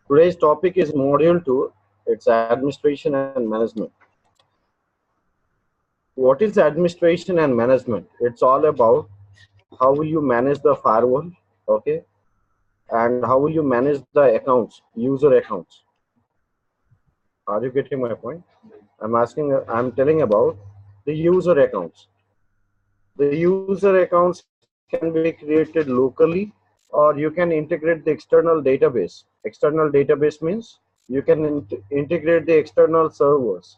Today's topic is Module 2. It's administration and management. What is administration and management? It's all about how will you manage the firewall, okay, and how will you manage the accounts, user accounts. Are you getting my point? I'm telling about the user accounts. The user accounts can be created locally, or you can integrate the external database. External database means you can integrate the external servers.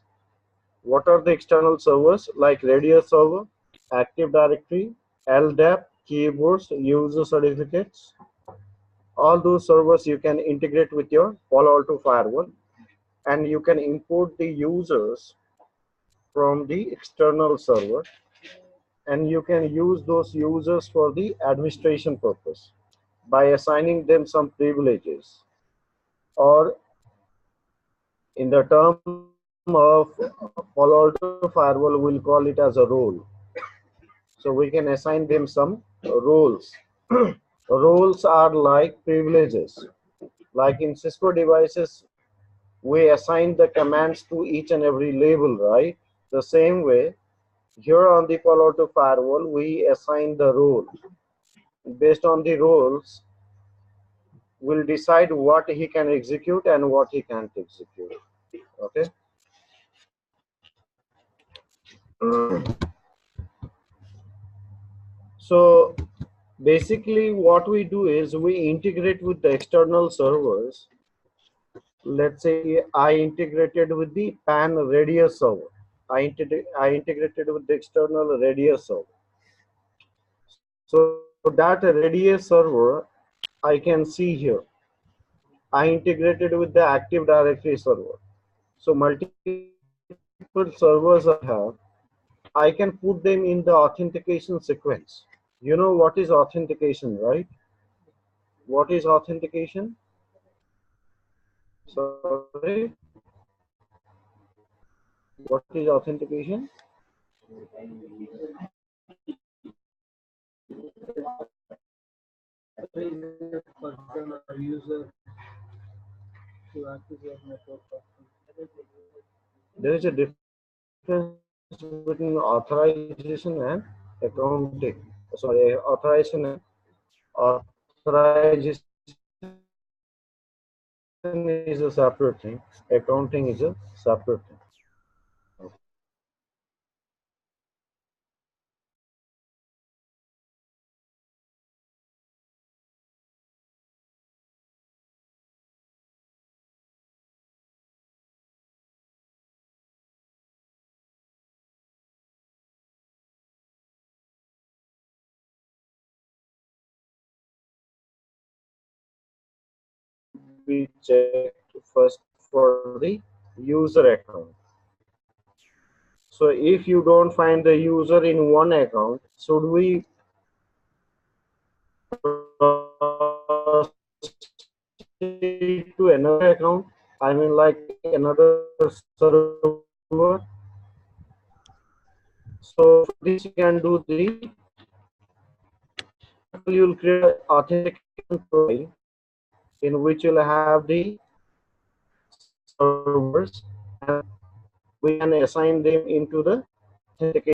What are the external servers? Like radio server, Active Directory, LDAP, keyboards, user certificates. All those servers you can integrate with your Palo Alto firewall, and you can import the users from the external server, and you can use those users for the administration purpose by assigning them some privileges, or in the term of Palo Alto firewall, we'll call it as a role. So we can assign them some roles. Roles are like privileges. Like in Cisco devices, we assign the commands to each and every label, right? The same way, here on the Palo Alto firewall, we assign the role. Based on the roles, we'll decide what he can execute and what he can't execute. Okay. So basically what we do is we integrate with the external servers. Let's say I integrated with the PAN radius server. I integrated with the external radius server. So that radius server I can see here. I integrated with the Active Directory server. So multiple servers I have, I can put them in the authentication sequence. You know what is authentication, right? What is authentication? Sorry, what is authentication? There is a difference between authorization and accounting. Sorry, authorization and authorization is a separate thing. Accounting is a separate thing. Be checked first for the user account. So if you don't find the user in one account, should we proceed to another account? I mean, like another server. So for this, you can do the, first of all, you'll create an authentication profile in which you'll have the servers, and we can assign them into the authentication.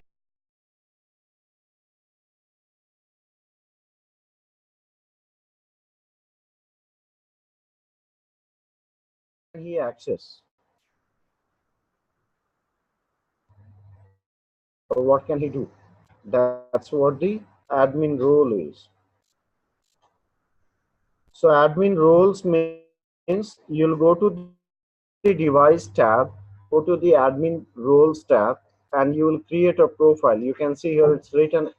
He access, or what can he do? That's what the admin role is. So admin roles means you'll go to the device tab, go to the admin roles tab, and you will create a profile. You can see here it's written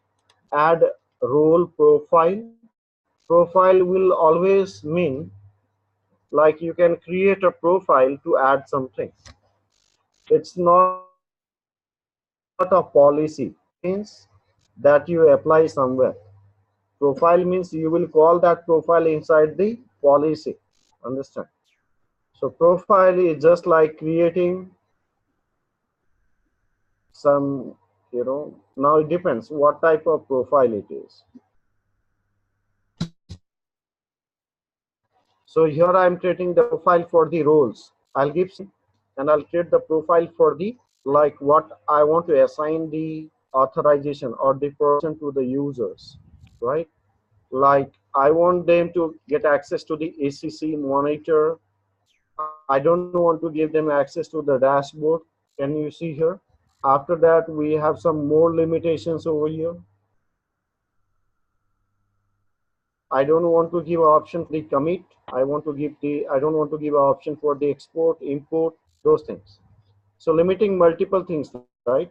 add role profile. Profile will always mean like you can create a profile to add something. It's not a policy. Profile means that you apply somewhere. Profile means you will call that profile inside the policy. Understand? So profile is just like creating some, now it depends what type of profile it is. So here I am creating the profile for the roles. I'll give some and I'll create the profile for the like what I want to assign the authorization or the person to the users, right? Like I want them to get access to the ACC monitor. I don't want to give them access to the dashboard. Can you see here? After that, we have some more limitations over here. I don't want to give option for the commit. I don't want to give an option for the export, import, those things. So limiting multiple things, right?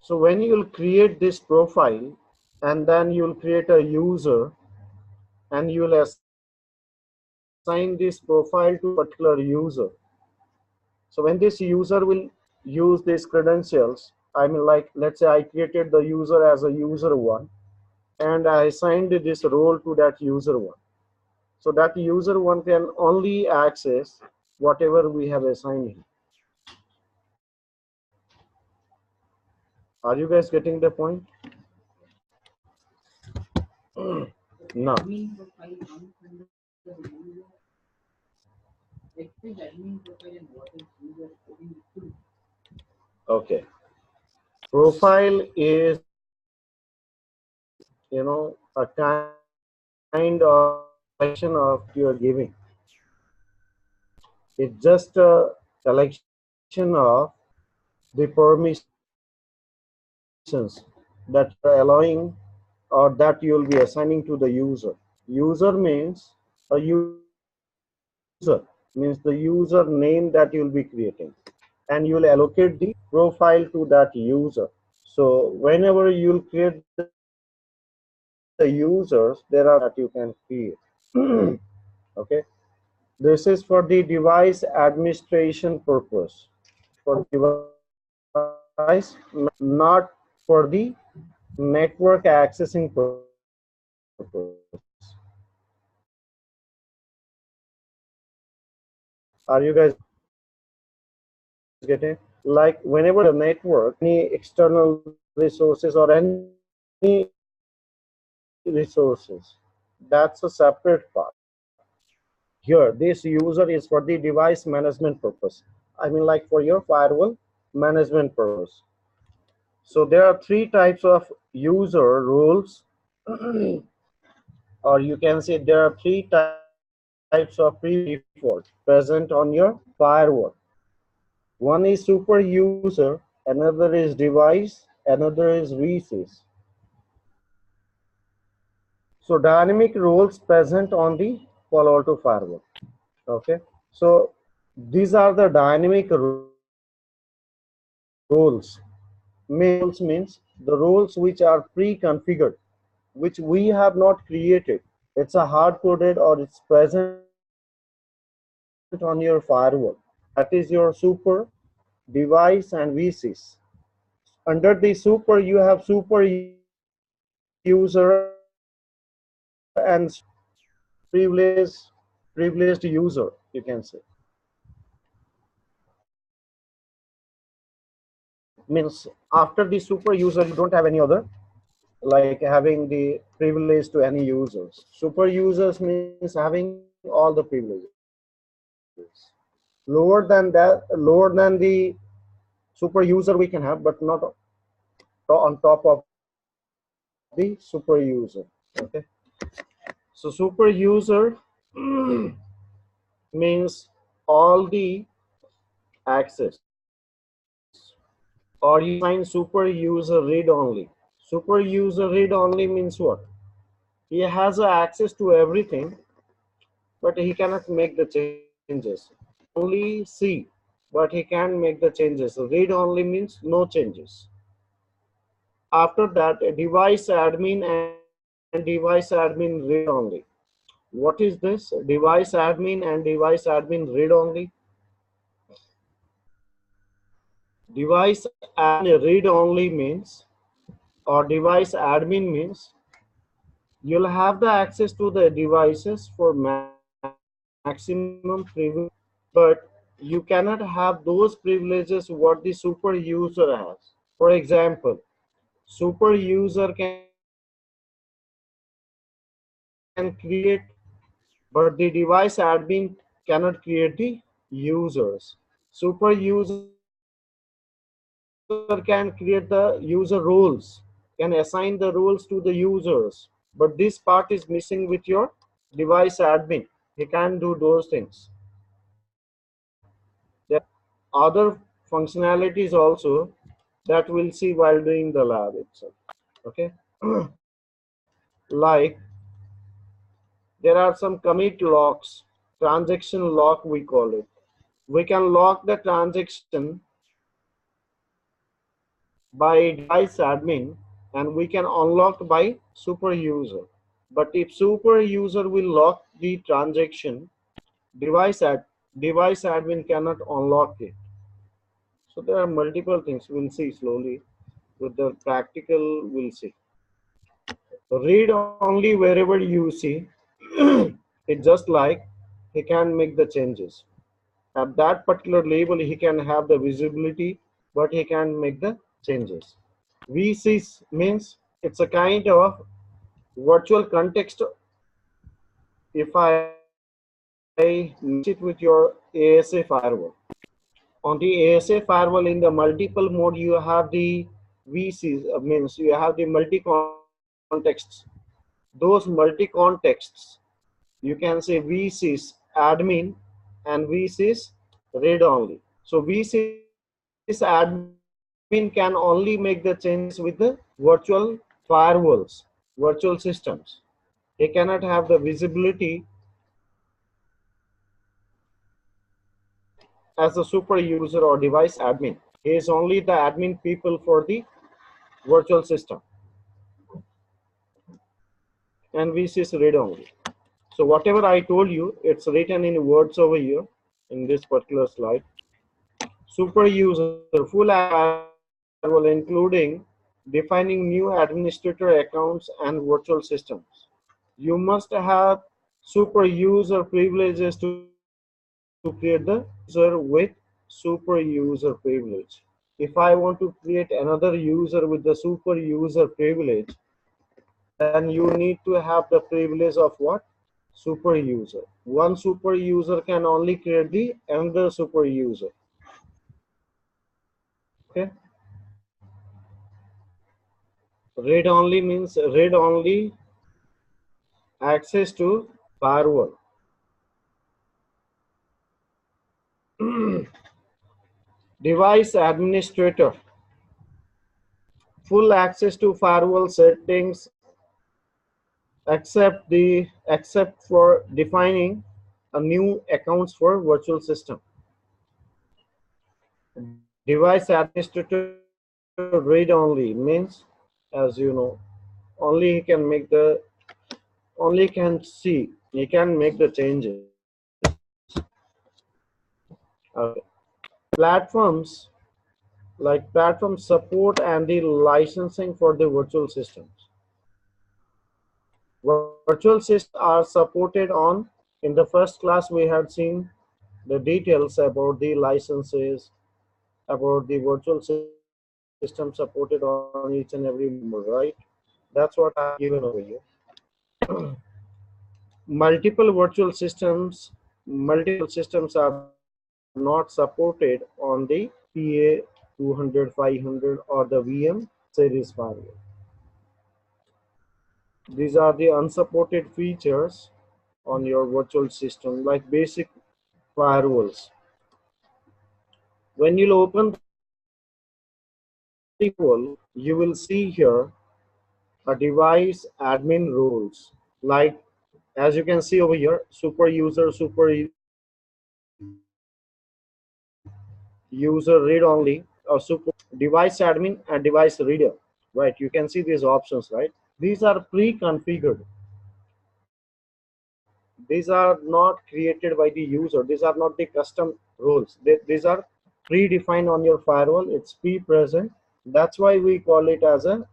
So when you'll create this profile and then you'll create a user and you'll assign this profile to a particular user. So when this user will use these credentials, I mean like let's say I created the user as a user one and I assigned this role to that user one. So that user one can only access whatever we have assigned him. Are you guys getting the point? No. Okay. Profile is, a kind of collection of your giving. It's just a collection of the permissions that you are allowing or that you will be assigning to the user. User means a user, means the user name that you will be creating. And you will allocate the profile to that user. So whenever you'll create the users, there are three types of profile that you can create. Okay. This is for the device administration purpose. For device management, not for the network accessing purpose. Are you guys getting? Like whenever you are using the network, any external resources or any resources, that's a separate part. Here, this user is for the device management purpose. I mean, like for your firewall management purpose. So there are three types of user roles, or you can say there are three types of privilege by default present on your firewall. One is super user, another is device, another is VCs. So dynamic roles present on the Palo Alto firewall. Okay. So these are the dynamic roles. Means dynamic roles means the roles which are pre-configured, which we have not created. It's a hard-coded or it's present on your firewall. That is your super, device, and VCs. Under the super, you have super user and privileged user, you can say. Means after the super user, you don't have any other like having the privilege to any users. Super users means having all the privileges. Lower than the super user we can have, but not on top of the super user. Okay. So super user means all the access, or you can assign super user read only. Super user read only means what? He has access to everything, but he cannot make the changes. Only see, but he can make the changes. Read only means no changes. After that, device admin and device admin read only. What is this? Device admin and device admin read only. Device admin read only means, or device admin means, you'll have the access to the devices for maximum privilege, but you cannot have those privileges what the super user has. For example, super user can access the device create, but the device admin cannot create the users. Super user can create the user roles, can assign the roles to the users, but this part is missing with your device admin. He can't do those things. There are other functionalities also that we'll see while doing the lab itself. Okay. Like there are some commit locks, transaction lock we call it. We can lock the transaction by device admin and we can unlock by super user. But if super user will lock the transaction, device ad device admin cannot unlock it. So there are multiple things we'll see slowly. With the practical, we'll see. Read only wherever you see. It's just like he can make the changes. At that particular label, he can have the visibility, but he can make the changes. VCs means it's a kind of virtual context. If I match it with your ASA firewall, on the ASA firewall in the multiple mode, you have the VCs, means you have the multi contexts. Those multi contexts, you can say VCs admin and VCs read only. So VCs admin can only make the changes with the virtual firewalls, virtual systems. They cannot have the visibility as a super user or device admin. He is only the admin people for the virtual system, and VCs read only. So whatever I told you, it's written in words over here in this particular slide. Super user, full firewall, including defining new administrator accounts and virtual systems. You must have super user privileges to create the user with super user privilege. If I want to create another user with the super user privilege, then you need to have the privilege of what? Super user. One super user can only create the another super user. Okay. Read only means read only access to firewall. Device administrator, full access to firewall settings except for defining a new accounts for virtual system. Device administrator read only means, as you know, only he can make the only can see, he can make the changes. Okay. Platforms, like platform support and the licensing for the virtual systems. Virtual systems are supported on, in the first class we had seen the details about the licenses, about the virtual system supported on each and every member, right? That's what I have given over here. Multiple virtual systems are not supported on the PA 200, 500 or the VM series firewall. These are the unsupported features on your virtual system, like basic firewalls. When you open the firewall, you will see here a device admin rules. Like as you can see over here, super user, user read only, or super device admin and device reader. Right? You can see these options, right? These are pre-configured. These are not created by the user. These are not the custom rules. These are predefined on your firewall. It's pre-present. That's why we call it as a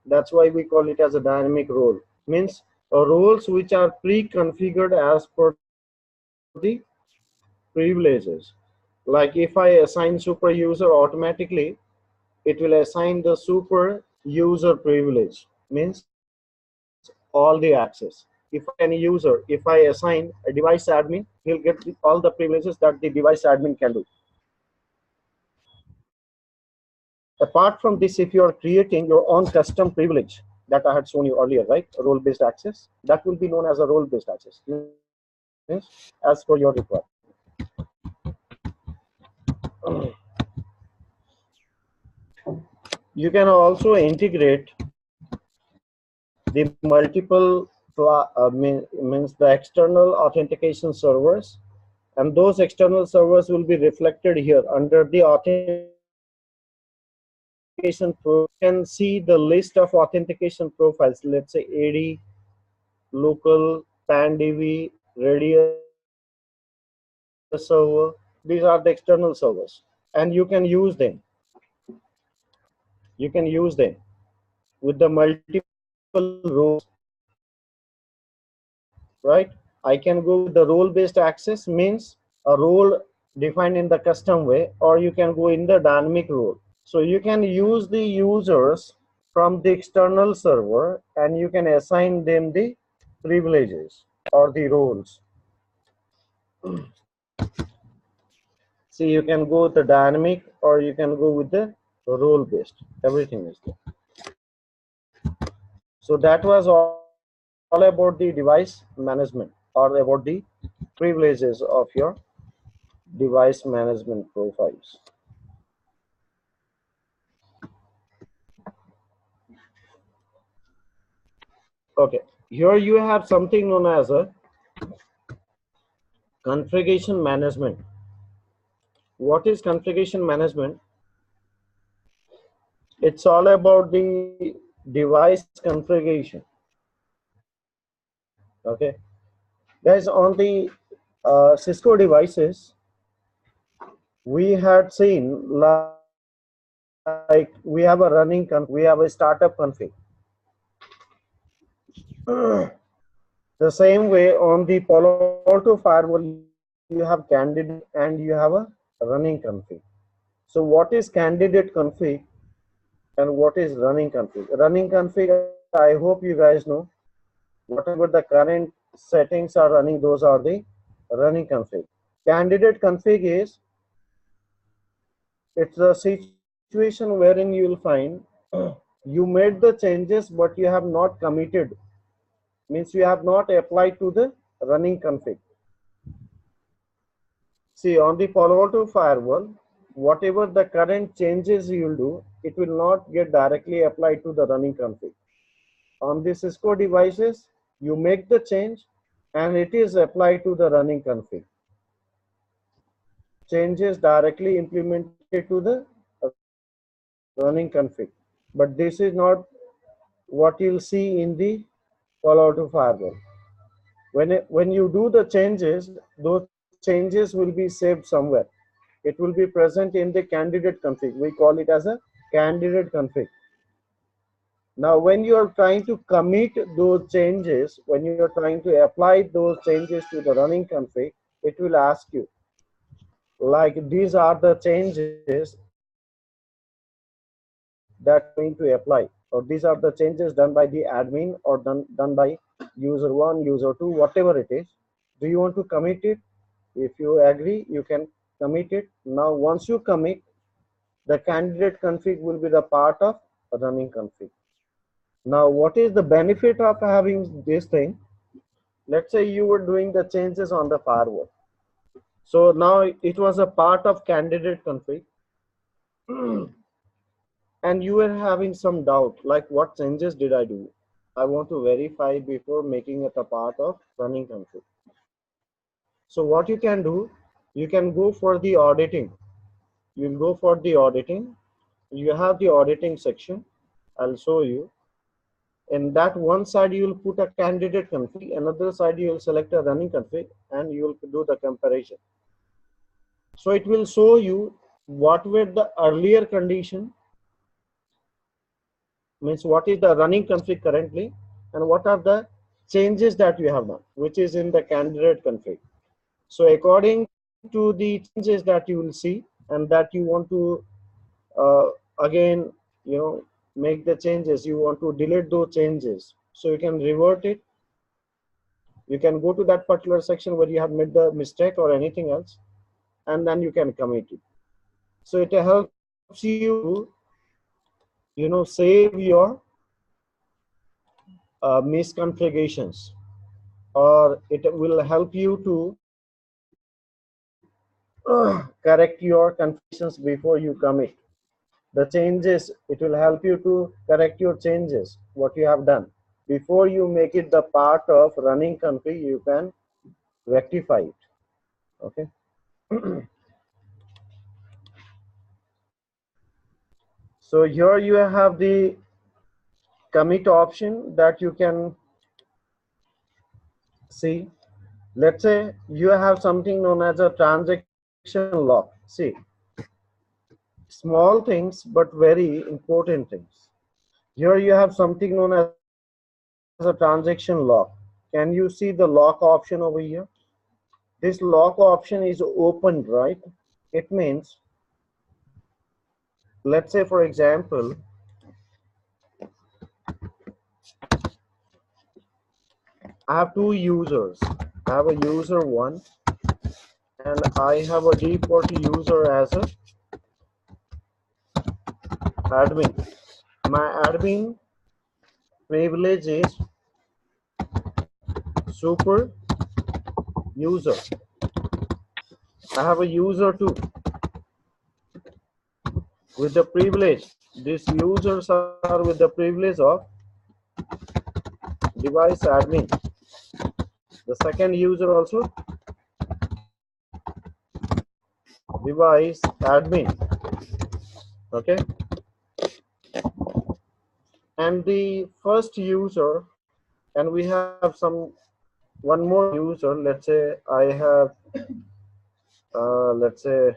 that's why we call it as a dynamic role. Means roles which are pre-configured as per the privileges. Like if I assign super user, automatically it will assign the super user privilege. Means all the access. If any user, if I assign a device admin, he'll get all the privileges that the device admin can do. Apart from this, if you are creating your own custom privilege that I had shown you earlier, right, role-based access, that will be known as a role-based access, means as per your requirement. You can also integrate the multiple means the external authentication servers, and those external servers will be reflected here under the authentication pro. You can see the list of authentication profiles. Let's say AD, local, PANDV, radius server. These are the external servers, and you can use them. You can use them with the multiple roles, right? I can go with the role-based access, means a role defined in the custom way, or you can go in the dynamic role. So you can use the users from the external server and you can assign them the privileges or the roles. See, you can go with the dynamic or you can go with the role-based. Everything is there. So that was all about the device management or about the privileges of your device management profiles. Okay, here you have something known as a configuration management. What is configuration management? It's all about the device configuration. Okay, guys, on the Cisco devices, we had seen like we have a running config, we have a startup config. The same way on the Palo Alto firewall, you have candidate and you have a running config. So what is candidate config and what is running config? Running config, I hope you guys know. Whatever the current settings are running, those are the running config. Candidate config is, it's a situation wherein you will find you made the changes but you have not committed, means you have not applied to the running config. See, on the Palo Alto firewall, whatever the current changes you will do, it will not get directly applied to the running config. On the Cisco devices, you make the change and it is applied to the running config. Changes directly implemented to the running config. But this is not what you'll see in the Palo Alto firewall. When you do the changes, those changes will be saved somewhere. It will be present in the candidate config. We call it as a candidate config. Now, when you are trying to commit those changes, when you are trying to apply those changes to the running config, it will ask you, like, these are the changes that are going to apply, or these are the changes done by the admin or done by user 1, user 2, whatever it is. Do you want to commit it? If you agree, you can commit it. Now, once you commit, the candidate config will be the part of running config. Now, what is the benefit of having this thing? Let's say you were doing the changes on the firewall. So now it was a part of candidate config and you were having some doubt, like what changes did I do? I want to verify before making it a part of running config. So what you can do, you can go for the auditing. You'll go for the auditing. You have the auditing section. I'll show you. In that one side, you will put a candidate config. Another side, you will select a running config and you will do the comparison. So it will show you what were the earlier condition, means what is the running config currently, and what are the changes that you have done, which is in the candidate config. So according to the changes that you will see and that you want to again, make the changes, you want to delete those changes. So you can revert it. You can go to that particular section where you have made the mistake or anything else, and then you can commit it. So it helps you to, save your misconfigurations, or it will help you to correct your configurations before you commit the changes. It will help you to correct your changes, what you have done. Before you make it the part of running config, you can rectify it. Okay. So here you have the commit option that you can see. Let's say you have something known as a transaction lock. See, small things but very important things. Here you have something known as a transaction lock. Can you see the lock option over here? This lock option is open, right? It means, let's say for example, I have two users. I have a user 1 and I have a default user as a admin. My admin privilege is super user. I have a user 2 with the privilege. These users are with the privilege of device admin. The second user also device admin. Okay. And the first user, and we have one more user. Let's say I have let's say,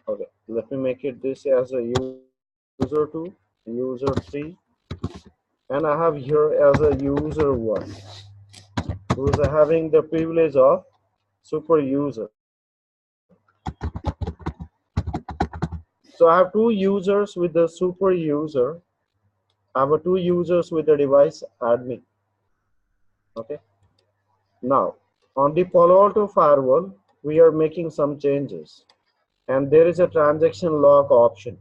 okay, let me make it this as a user 2, user 3, and I have here as a user 1 who is having the privilege of super user. So I have two users with the super user. I have two users with the device admin. Okay. Now on the Palo Alto firewall, we are making some changes, and there is a transaction lock option.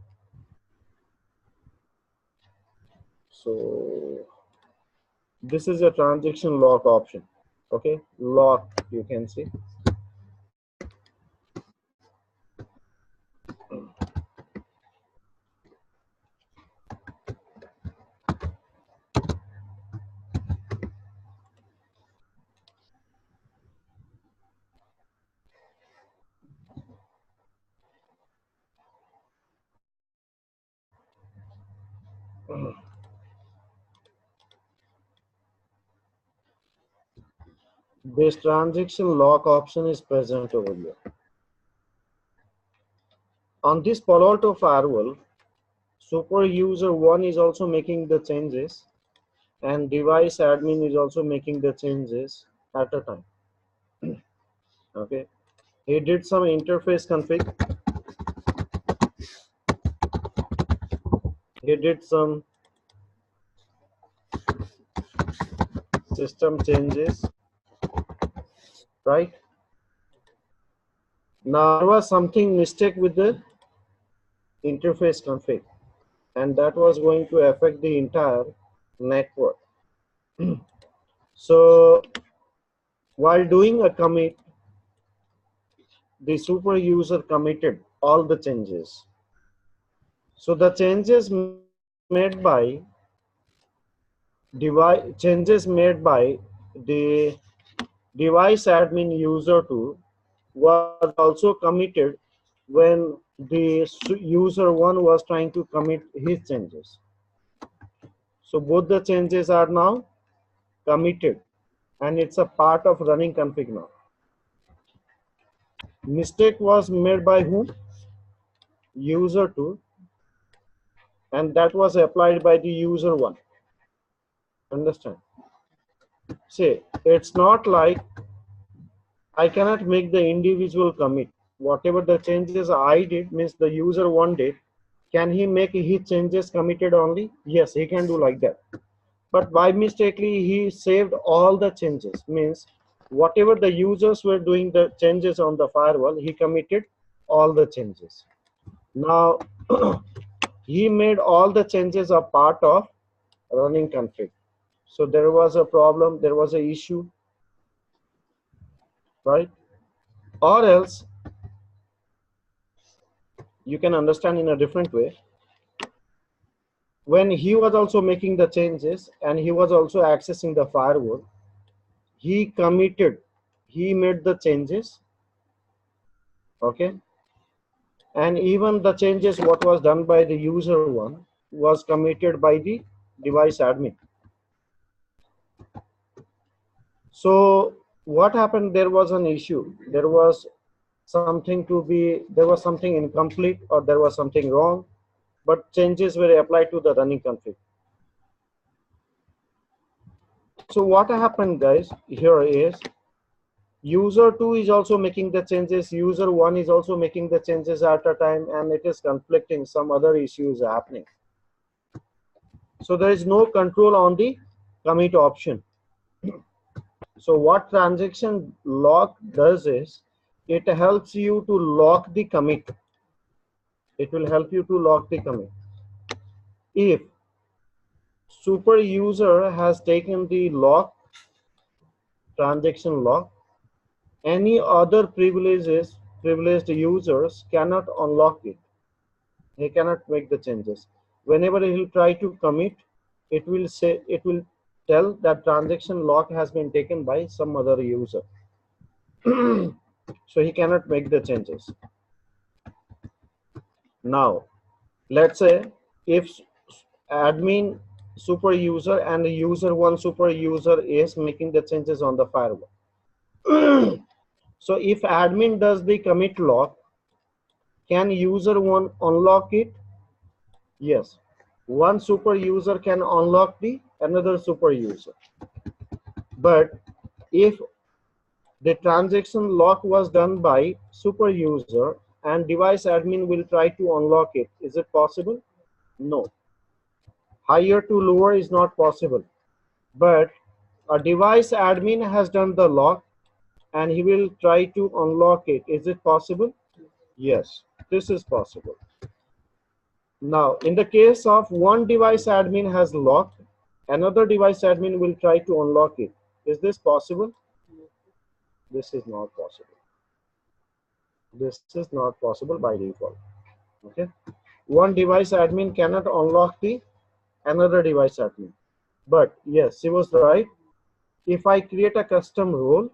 So this is a transaction lock option. Okay, lock, you can see. This transaction lock option is present over here. On this Palo Alto firewall, super user 1 is also making the changes, and device admin is also making the changes at a time. Okay, he did some interface config, he did some system changes, right? Now there was something mistake with the interface config, and that was going to affect the entire network. So while doing a commit, the super user committed all the changes. So the changes made by the device admin user 2 was also committed when the user 1 was trying to commit his changes. So both the changes are now committed, and it's a part of running config now. Mistake was made by whom? User 2, and that was applied by the user 1. Understand? See, it's not like I cannot make the individual commit. Whatever the changes I did, means the user 1 did, can he make his changes committed only? Yes, he can do like that. but by mistakenly he saved all the changes. Means whatever the users were doing the changes on the firewall, he committed all the changes. Now he made all the changes a part of running config. So there was a problem, there was an issue, right? Or else you can understand in a different way. When he was also making the changes and he was also accessing the firewall, he committed, he made the changes, okay? And even the changes what was done by the user one was committed by the device admin. So what happened, there was an issue, there was something incomplete or there was something wrong, but changes were applied to the running config. So what happened guys here is user 2 is also making the changes, user 1 is also making the changes at a time, and it is conflicting, some other issues happening. So there is no control on the commit option. So what transaction lock does is it helps you to lock the commit. It will help you to lock the commit. If super user has taken the lock, transaction lock, any other privileged users cannot unlock it. He cannot make the changes. Whenever he will try to commit, it will tell that transaction lock has been taken by some other user. So he cannot make the changes. Now let's say if admin super user and user 1 super user is making the changes on the firewall. So if admin does the commit lock, can user 1 unlock it? Yes, one super user can unlock the another super user. But if the transaction lock was done by super user and device admin will try to unlock it, is it possible? No. Higher to lower is not possible. But a device admin has done the lock and he will try to unlock it. Is it possible? Yes, this is possible. Now, in the case of one device admin has locked, another device admin will try to unlock it. Is this possible? This is not possible. This is not possible by default. Okay. One device admin cannot unlock the another device admin. But yes, she was right. If I create a custom role,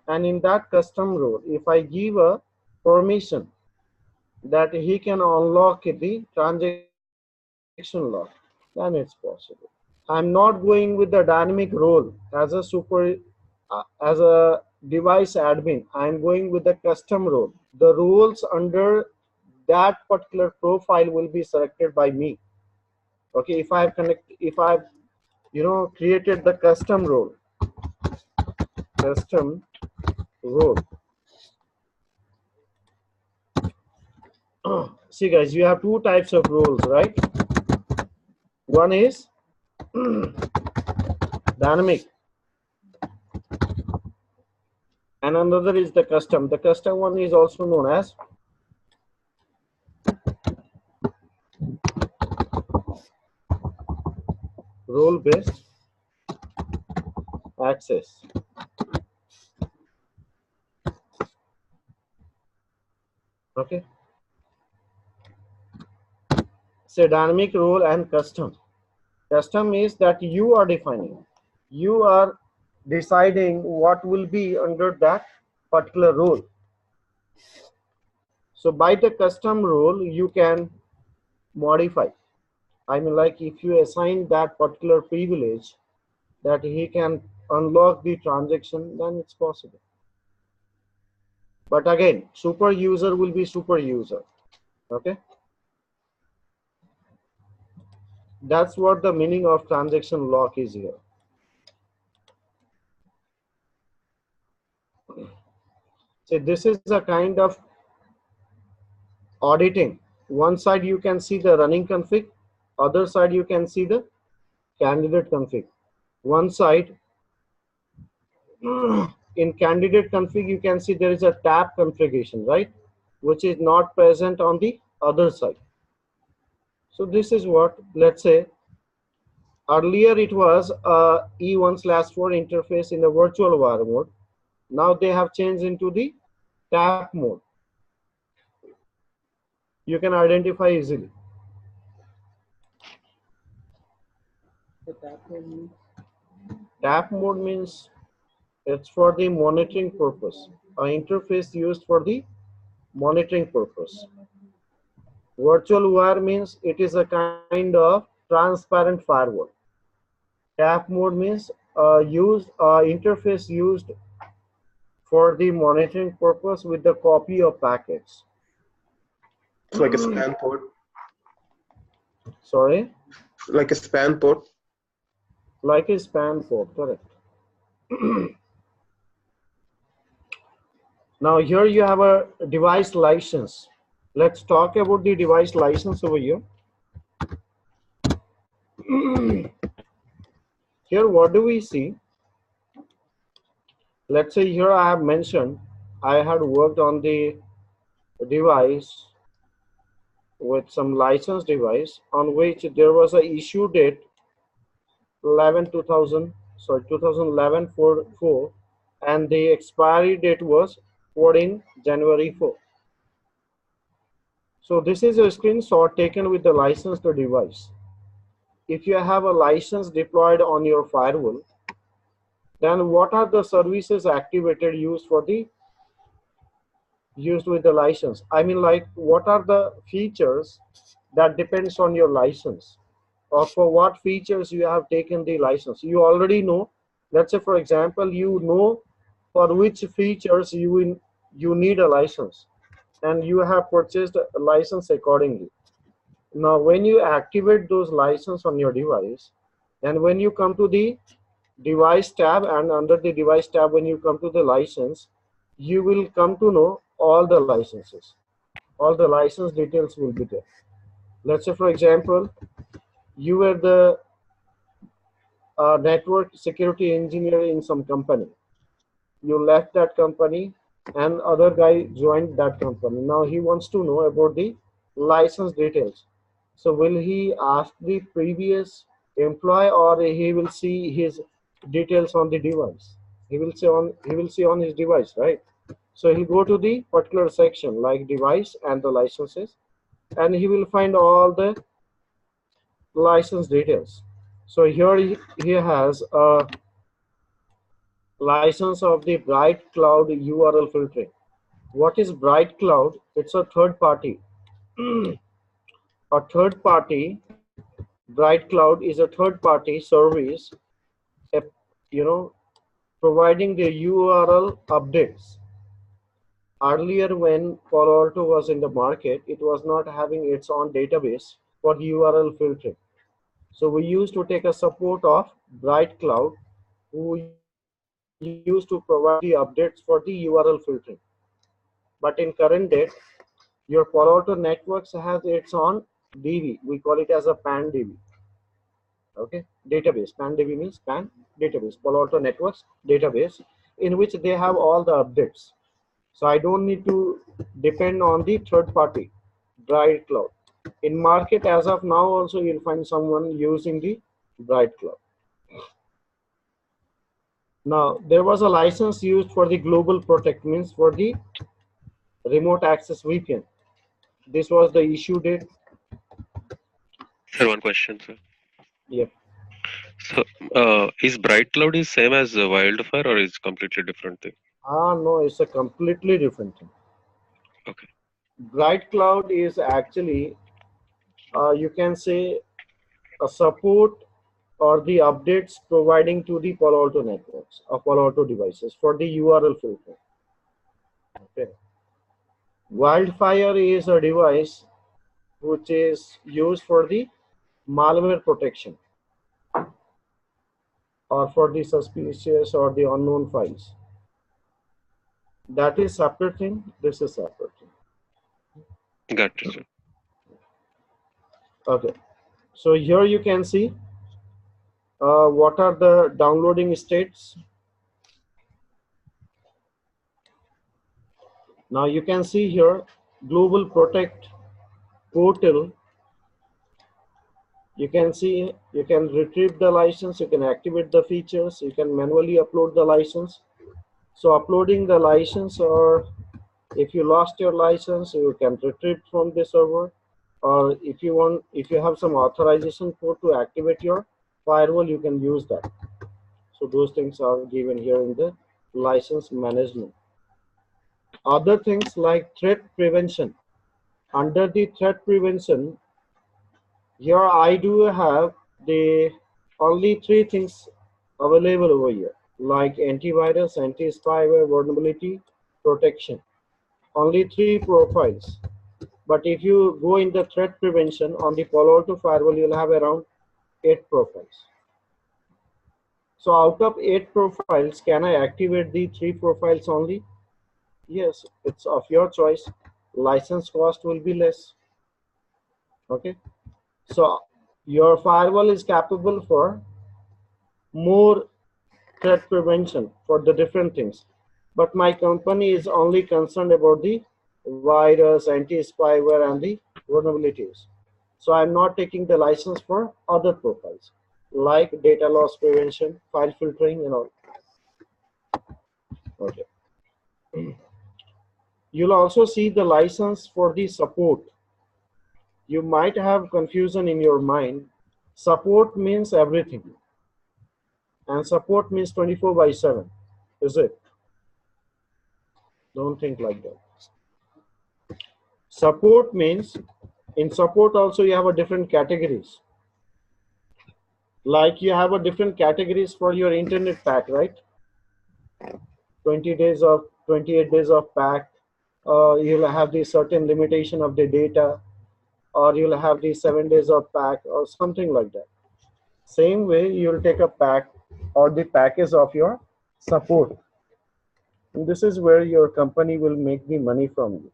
and in that custom role, if I give a permission that he can unlock the transaction lock, then it's possible. I'm not going with the dynamic role as a device admin. I'm going with the custom role. The rules under that particular profile will be selected by me. Okay, if I've created the custom role. See guys, you have two types of roles, right? One is dynamic and another is the custom. The custom one is also known as role based access. Okay, say dynamic role and custom. Custom is that you are defining, you are deciding what will be under that particular role. So by the custom role you can modify. I mean, like if you assign that particular privilege that he can unlock the transaction, then it's possible. But again, super user will be super user. Okay, that's what the meaning of transaction lock is here. So this is a kind of auditing. One side you can see the running config, other side you can see the candidate config. One side, in candidate config, you can see there is a tab configuration, right? Which is not present on the other side. So this is what, let's say, earlier it was a E1/4 interface in the virtual wire mode. Now they have changed into the tap mode. You can identify easily. Tap mode means it's for the monitoring purpose. An interface used for the monitoring purpose. Virtual wire means it is a kind of transparent firewall. Tap mode means interface used for the monitoring purpose with the copy of packets. It's like a span port. Sorry? Like a span port. Like a span port, correct. Now here you have a device license. Let's talk about the device license over here. Here what do we see? Let's say here I have mentioned I had worked on the device with some license device on which there was a issue date 2011 4 and the expiry date was 14 January 4. So this is a screenshot taken with the licensed device. If you have a license deployed on your firewall, then what are the services activated used with the license? I mean, like, what are the features that depends on your license, or for what features you have taken the license? You already know. Let's say, for example, you know for which features you need a license, and you have purchased a license accordingly. Now, when you activate those license on your device, and when you come to the device tab, and under the device tab, when you come to the license, you will come to know all the licenses. All the license details will be there. Let's say, for example, you were the network security engineer in some company. You left that company and other guy joined that company. Now he wants to know about the license details. So will he ask the previous employee, or he will see his details on the device? He will see on his device, right? So he'll go to the particular section like device and the licenses, and he will find all the license details. So here he has a license of the Bright Cloud URL filtering. What is Bright Cloud? It's a third party. A third party, Bright Cloud is a third party service, you know, providing the URL updates. Earlier, when Palo Alto was in the market, it was not having its own database for URL filtering. So we used to take a support of Bright Cloud, who used to provide the updates for the URL filtering. But in current date, your Palo Alto networks has its own DB. We call it as a PAN DB. Okay, database. PAN DB means PAN database. Palo Alto networks database, in which they have all the updates. So I don't need to depend on the third party, Bright Cloud. In market as of now, also you'll find someone using the Bright Cloud. Now there was a license used for the global protect, means for the remote access VPN. This was the issue date. Sir, one question, sir. Yep. So, is Bright Cloud is same as Wildfire or is completely different thing? No, it's a completely different thing. Okay. Bright Cloud is actually, you can say, a support or the updates providing to the Palo Alto networks or Palo Alto devices for the URL filter. Okay. Wildfire is a device which is used for the malware protection or for the suspicious or the unknown files. That is separate thing. This is separate thing. Got it, sir. Okay. So here you can see What are the downloading states? Now you can see here, Global Protect portal. You can see, you can retrieve the license, you can activate the features, you can manually upload the license. So uploading the license, or if you lost your license, you can retrieve from the server, or if you want, if you have some authorization code to activate your firewall, you can use that. So those things are given here in the license management. Other things like threat prevention. Under the threat prevention, here I do have the only three things available over here, like antivirus, anti-spyware, vulnerability protection. Only three profiles. But if you go in the threat prevention on the Palo Alto firewall, you'll have around 8 profiles. So out of 8 profiles, can I activate the 3 profiles only? Yes, it's of your choice. License cost will be less. Okay. So your firewall is capable for more threat prevention for the different things. But my company is only concerned about the virus, anti-spyware, and the vulnerabilities. So I'm not taking the license for other profiles like data loss prevention, file filtering, and all. Okay. You'll also see the license for the support. You might have confusion in your mind. Support means everything, and support means 24 by 7. Is it? Don't think like that. Support means, in support also you have a different categories. Like you have a different categories for your internet pack, right? 20 days of 28 days of pack. You'll have the certain limitation of the data, or you'll have the 7 days of pack, or something like that. Same way, you'll take a pack or the package of your support. And this is where your company will make the money from you.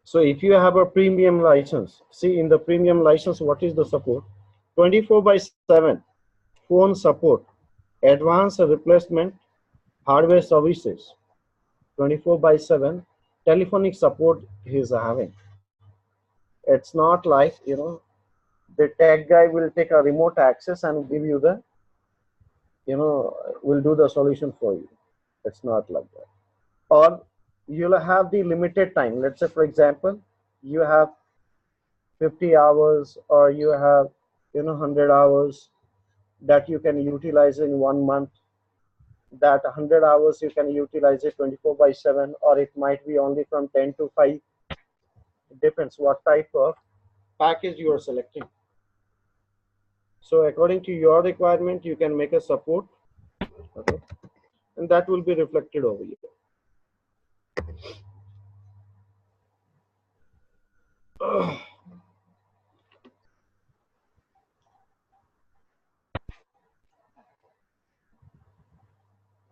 So if you have a premium license, see in the premium license, what is the support? 24 by 7 phone support, advanced replacement, hardware services, 24 by 7 telephonic support he's having. It's not like, the tech guy will take a remote access and give you the, will do the solution for you. It's not like that. Or you'll have the limited time. Let's say, for example, you have 50 hours, or you have 100 hours that you can utilize in 1 month. That 100 hours you can utilize it 24 by 7, or it might be only from 10 to 5. It depends what type of package you are selecting. So according to your requirement, you can make a support. Okay, and that will be reflected over here.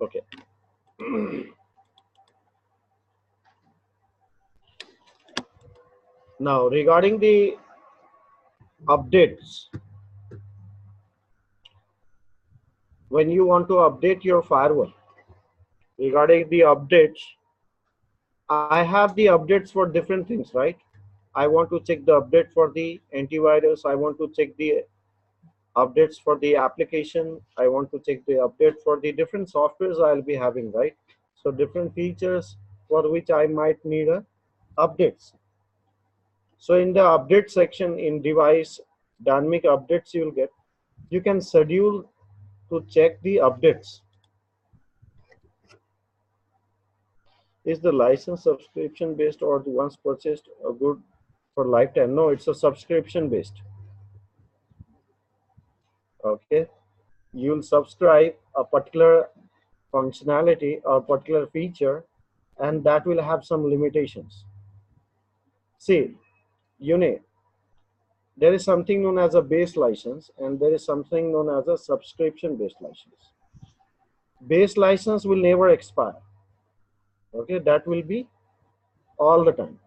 Okay. Now regarding the updates, when you want to update your firewall, regarding the updates, I have the updates for different things, right? I want to check the update for the antivirus. I want to check the updates for the application. I want to check the update for the different softwares I'll be having, right? So different features for which I might need a updates. So in the update section in device dynamic updates, you can schedule to check the updates. Is the license subscription based, or the once purchased a good for lifetime? No, it's a subscription based. Okay, you'll subscribe a particular functionality or particular feature, and that will have some limitations. See, there is something known as a base license, and there is something known as a subscription based license. Base license will never expire. Okay, that will be all the time.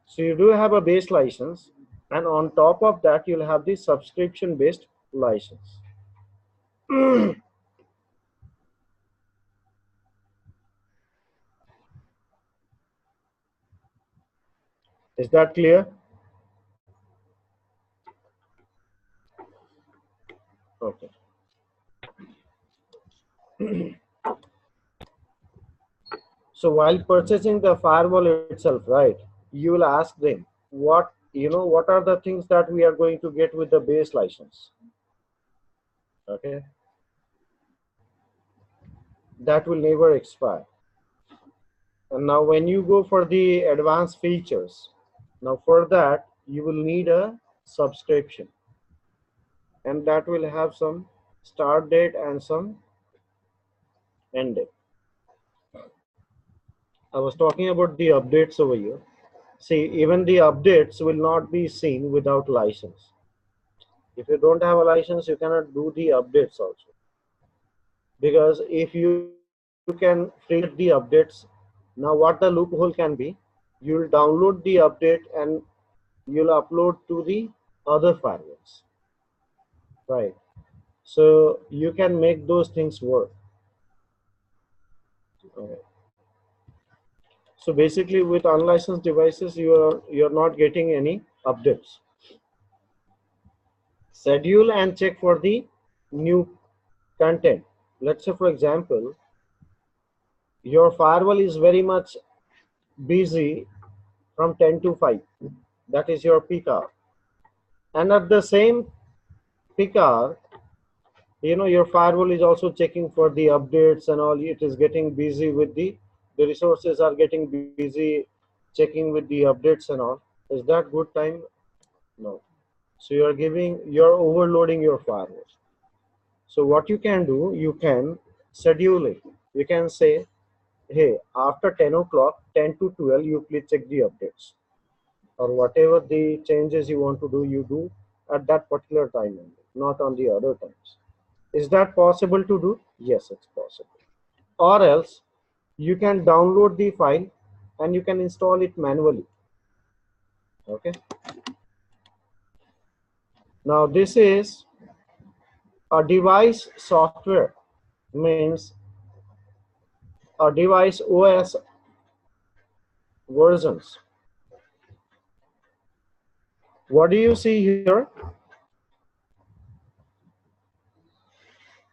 So you do have a base license, And on top of that, you'll have the subscription based license. Is that clear? Okay. So while purchasing the firewall itself, right, you will ask them what are the things that we are going to get with the base license. Okay. That will never expire. And now when you go for the advanced features, now for that you will need a subscription, and that will have some start date and some end date. I was talking about the updates over here. See, even the updates will not be seen without license. If you don't have a license, you cannot do the updates also. Because if you can freely get the updates, now what the loophole can be, you'll download the update and you'll upload to the other firewalls, right? So you can make those things work. Okay. So basically, with unlicensed devices, you're not getting any updates. Schedule and check for the new content. Let's say, for example, your firewall is very much busy from 10 to 5. That is your peak hour. And at the same peak hour, your firewall is also checking for the updates and all. It is getting busy with the resources are getting busy checking with the updates and all. Is that good time? No. So you're overloading your firewall. So what you can do, you can schedule it. You can say, hey, after 10 o'clock, 10 to 12, you please check the updates, or whatever the changes you want to do, you do at that particular time only, not on the other times. Is that possible to do? Yes, it's possible. Or else you can download the file and you can install it manually. Okay. Now this is a device software, means a device OS versions. What do you see here?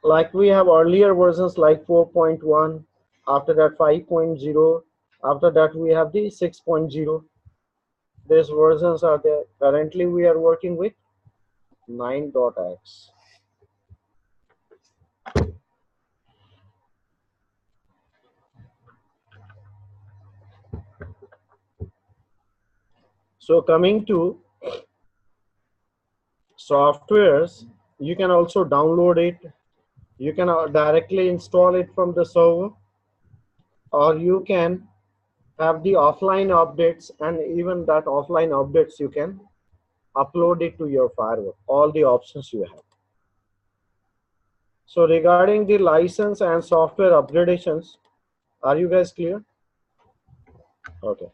Like we have earlier versions like 4.1, after that 5.0, after that we have the 6.0. These versions are there. Currently we are working with 9.x. So coming to softwares, you can also download it. You can directly install it from the server, or you can have the offline updates, and even that offline updates you can upload it to your firewall. All the options you have. So regarding the license and software upgradations, are you guys clear? Okay.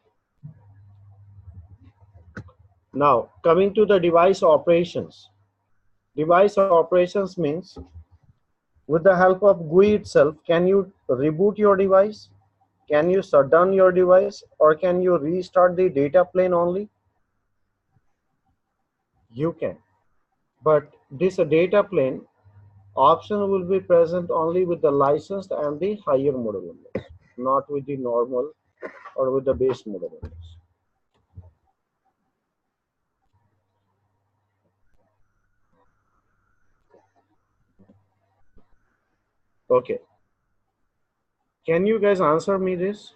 Now coming to the device operations. Device operations means with the help of GUI itself, can you reboot your device? Can you shut down your device, or can you restart the data plane only? You can. But this data plane option will be present only with the licensed and the higher model Windows, not with the normal or with the base model Windows. Okay. Can you guys answer me this?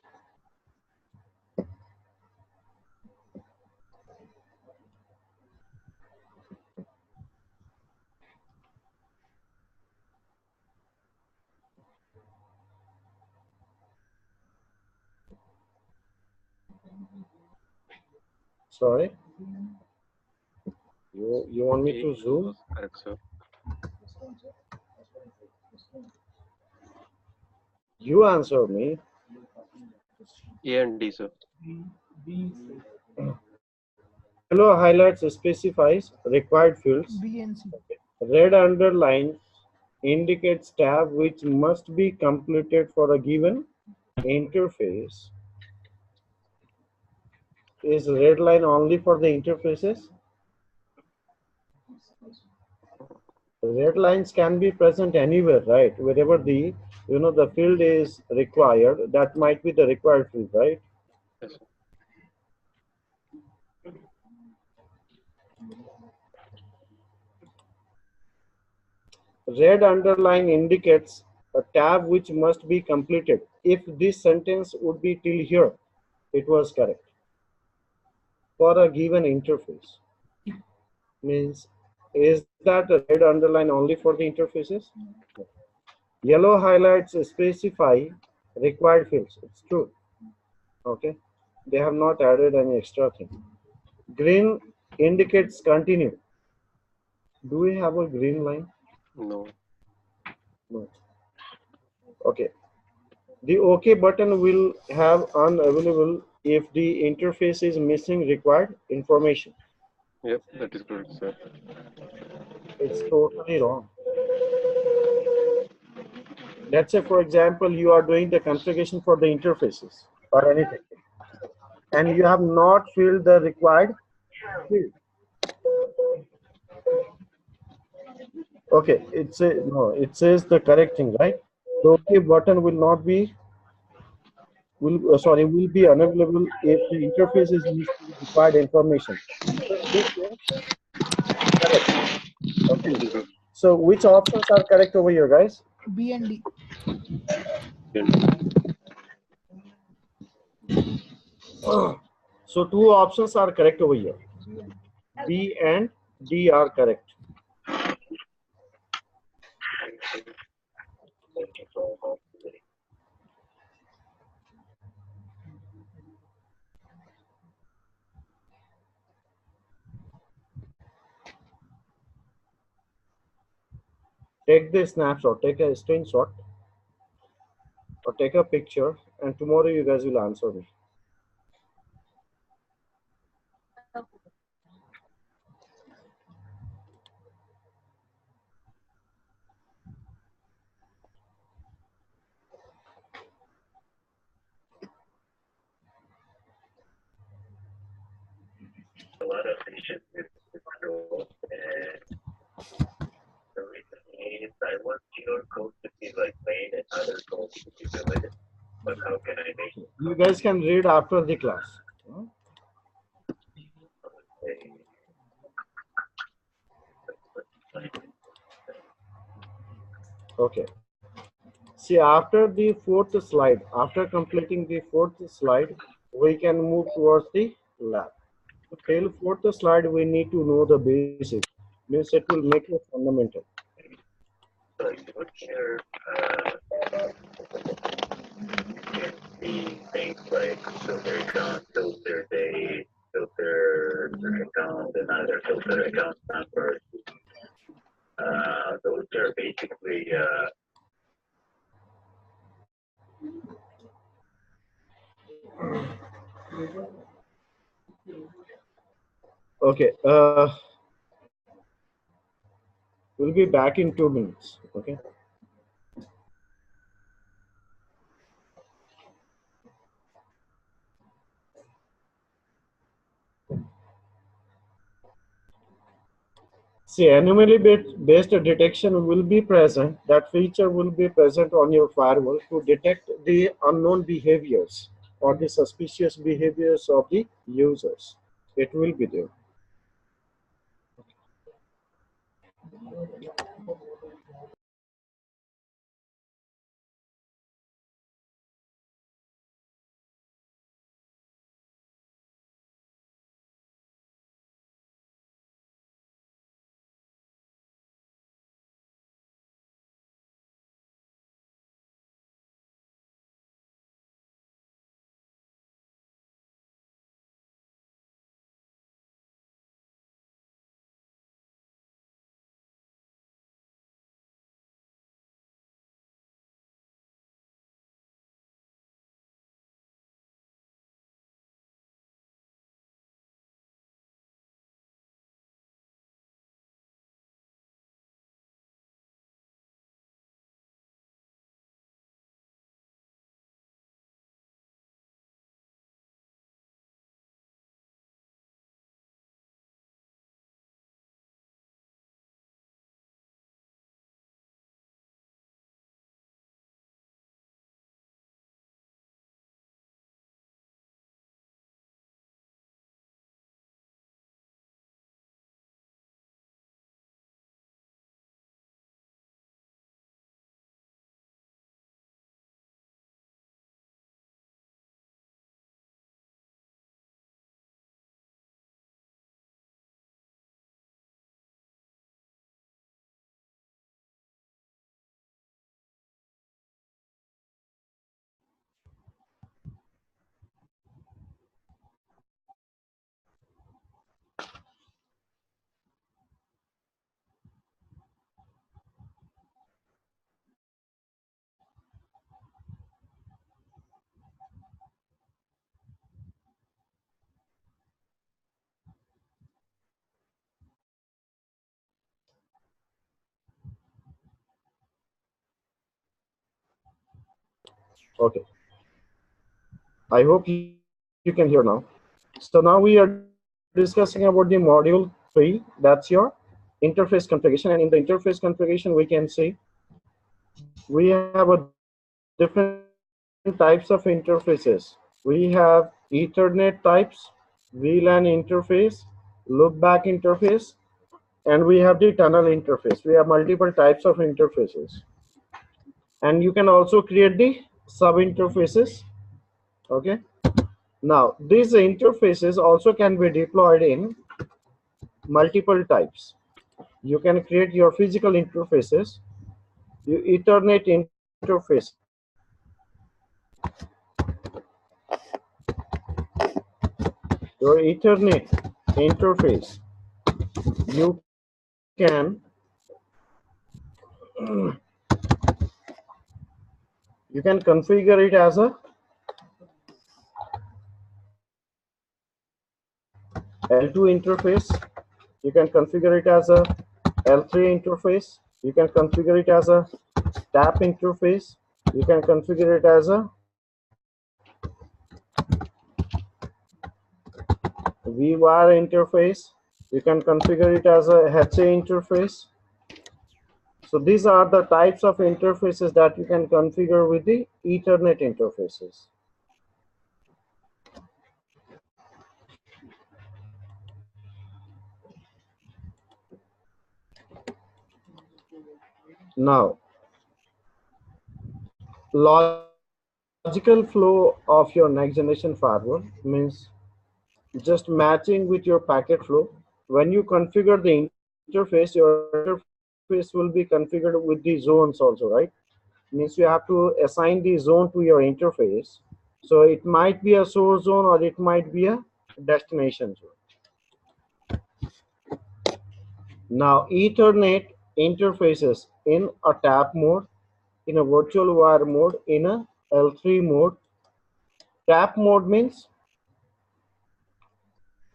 Sorry? You want me to zoom? Correct, sir. You answer me. A and D, sir. Yellow highlights specifies required fields. B and C. Red underline indicates tab which must be completed for a given interface. Is red line only for the interfaces? Red lines can be present anywhere, right? Wherever the the field is required, that might be the required field, right? Yes, sir. Red underline indicates a tab which must be completed. If this sentence would be till here, it was correct. For a given interface. Means, is that a red underline only for the interfaces? Yellow highlights specify required fields. It's true. Okay. They have not added any extra thing. Green indicates continue. Do we have a green line? No. No. Okay. The OK button will have unavailable if the interface is missing required information. Yep, that is correct, sir. It's totally wrong. Let's say, for example, you are doing the configuration for the interfaces or anything, and you have not filled the required field. Okay, no, it says the correct thing, right? The OK button will not be will be unavailable if the interface is missing required information. So this is correct. Okay. That is good. So which options are correct over here, guys? B and D. So two options are correct over here. B and D are correct. Take the snapshot, take a screenshot, or take a picture, and tomorrow you guys will answer me. A lot of patients with control, and the reason is I want your code to be like made and other codes to be related. But how can I make You guys can read after the class. Okay. See, after the fourth slide, after completing the fourth slide, we can move towards the lab. Till fourth slide, we need to know the basics. Means it will make it fundamental. so you would share the things like filter account, filter date, filter account, and other filter account numbers. Those are basically Okay. We'll be back in 2 minutes. Okay. See, anomaly-based detection will be present. That feature will be present on your firewall to detect the unknown behaviors or the suspicious behaviors of the users. It will be there. Okay, I hope you can hear now. So now we are discussing about the module 3. That's your interface configuration, and in the interface configuration we can see we have a different types of interfaces. We have Ethernet types, VLAN interface, loopback interface, and we have the tunnel interface. We have multiple types of interfaces. And you can also create the sub interfaces. Okay. Now, these interfaces also can be deployed in multiple types. You can create your physical interfaces, your Ethernet interface, your Ethernet interface. You can you can configure it as a L2 interface. You can configure it as a L3 interface. You can configure it as a tap interface. You can configure it as a V-wire interface. You can configure it as a HA interface. So these are the types of interfaces that you can configure with the Ethernet interfaces. Now, logical flow of your next generation firewall means just matching with your packet flow. When you configure the interface, your interface will be configured with the zones also, right? Means you have to assign the zone to your interface. So it might be a source zone or it might be a destination zone. Now, Ethernet interfaces in a tap mode, in a virtual wire mode, in a L3 mode. Tap mode means,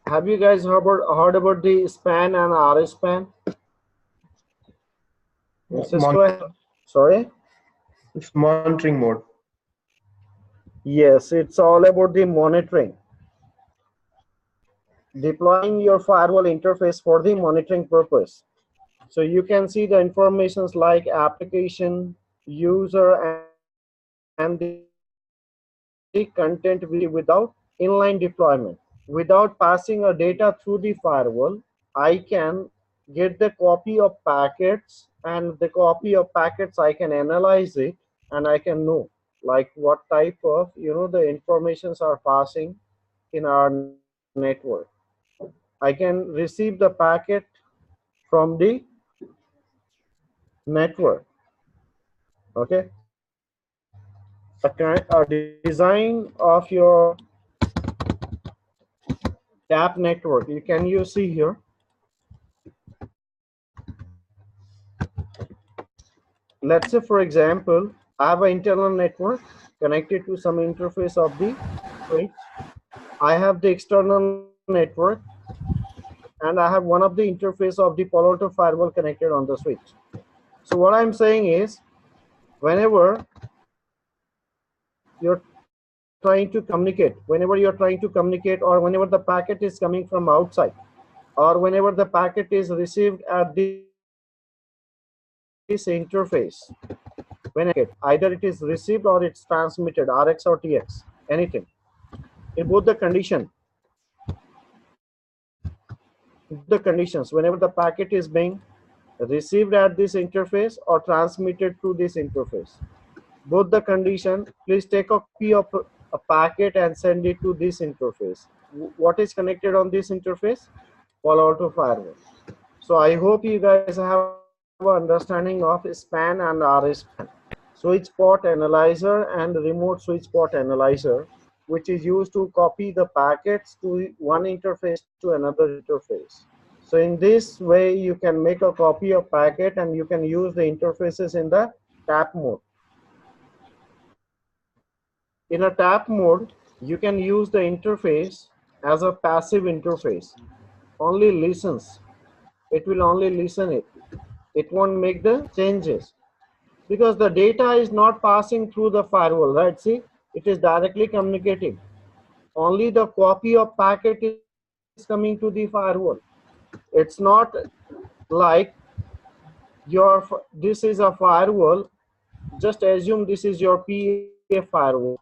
have you guys heard about the span and RS span? In Cisco, sorry? It's monitoring mode. Yes, it's all about the monitoring. Deploying your firewall interface for the monitoring purpose. So you can see the informations like application, user, and the content visibility without inline deployment. Without passing a data through the firewall, I can get the copy of packets, and the copy of packets I can analyze it, and I can know like what type of the informations are passing in our network. I can receive the packet from the network. Okay, a design of your tap network, you see here. Let's say, for example, I have an internal network connected to some interface of the switch. I have the external network, and I have one of the interface of the Palo Alto firewall connected on the switch. So what I'm saying is, whenever you're trying to communicate, or whenever the packet is coming from outside, or whenever the packet is received at this interface, when either it is received or it's transmitted, RX or TX, anything. In both the conditions, whenever the packet is being received at this interface or transmitted to this interface, both the condition, please take a copy of a packet and send it to this interface. What is connected on this interface? Palo Alto firewall. So I hope you guys have an understanding of span and RS span. Switch port analyzer and remote switch port analyzer, which is used to copy the packets to one interface to another interface. So in this way, you can make a copy of packet and you can use the interfaces in the tap mode. In a tap mode, you can use the interface as a passive interface. Only listens. It will only listen it. It won't make the changes. Because the data is not passing through the firewall, right? See, it is directly communicating. Only the copy of packet is coming to the firewall. It's not like this is a firewall. Just assume this is your PA firewall,